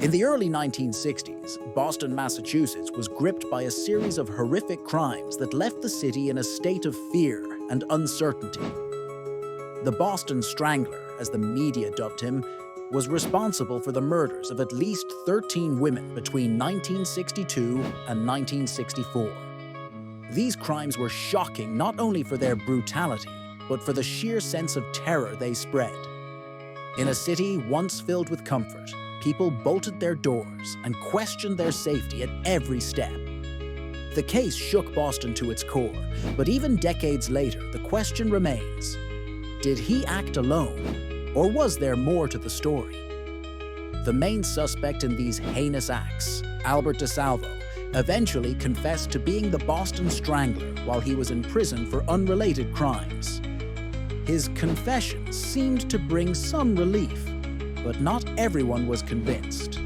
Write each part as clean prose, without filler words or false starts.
In the early 1960s, Boston, Massachusetts was gripped by a series of horrific crimes that left the city in a state of fear and uncertainty. The Boston Strangler, as the media dubbed him, was responsible for the murders of at least 13 women between 1962 and 1964. These crimes were shocking not only for their brutality, but for the sheer sense of terror they spread. In a city once filled with comfort, people bolted their doors and questioned their safety at every step. The case shook Boston to its core, but even decades later, the question remains: did he act alone, or was there more to the story? The main suspect in these heinous acts, Albert DeSalvo, eventually confessed to being the Boston Strangler while he was in prison for unrelated crimes. His confession seemed to bring some relief, but not everyone was convinced.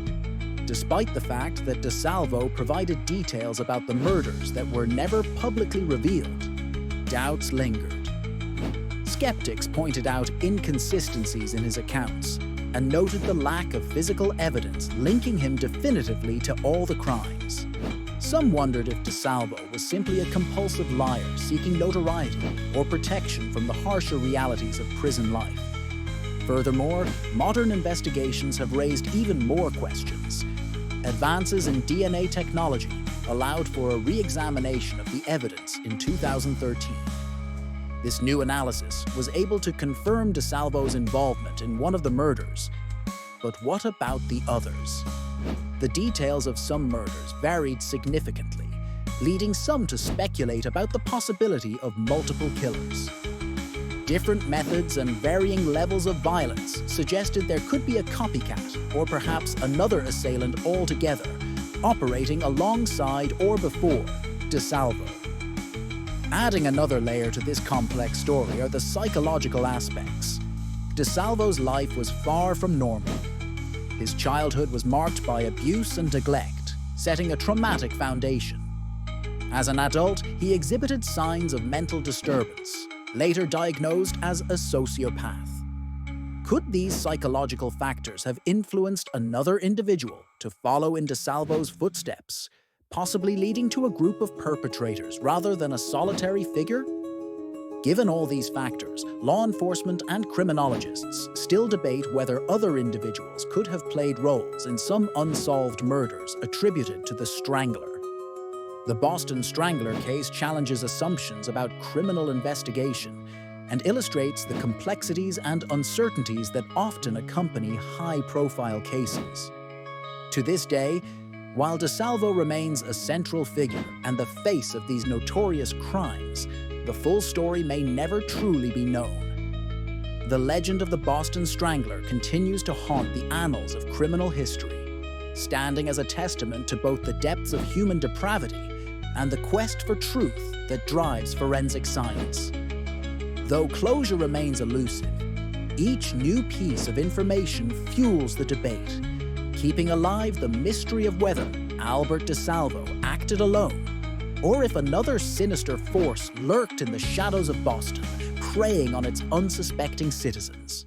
Despite the fact that DeSalvo provided details about the murders that were never publicly revealed, doubts lingered. Skeptics pointed out inconsistencies in his accounts and noted the lack of physical evidence linking him definitively to all the crimes. Some wondered if DeSalvo was simply a compulsive liar seeking notoriety or protection from the harsher realities of prison life. Furthermore, modern investigations have raised even more questions. Advances in DNA technology allowed for a re-examination of the evidence in 2013. This new analysis was able to confirm DeSalvo's involvement in one of the murders. But what about the others? The details of some murders varied significantly, leading some to speculate about the possibility of multiple killers. Different methods and varying levels of violence suggested there could be a copycat, or perhaps another assailant altogether, operating alongside or before DeSalvo. Adding another layer to this complex story are the psychological aspects. DeSalvo's life was far from normal. His childhood was marked by abuse and neglect, setting a traumatic foundation. As an adult, he exhibited signs of mental disturbance, later diagnosed as a sociopath. Could these psychological factors have influenced another individual to follow in DeSalvo's footsteps, possibly leading to a group of perpetrators rather than a solitary figure? Given all these factors, law enforcement and criminologists still debate whether other individuals could have played roles in some unsolved murders attributed to the Strangler. The Boston Strangler case challenges assumptions about criminal investigation and illustrates the complexities and uncertainties that often accompany high-profile cases. To this day, while DeSalvo remains a central figure and the face of these notorious crimes, the full story may never truly be known. The legend of the Boston Strangler continues to haunt the annals of criminal history, standing as a testament to both the depths of human depravity and the quest for truth that drives forensic science. Though closure remains elusive, each new piece of information fuels the debate, keeping alive the mystery of whether Albert DeSalvo acted alone, or if another sinister force lurked in the shadows of Boston, preying on its unsuspecting citizens.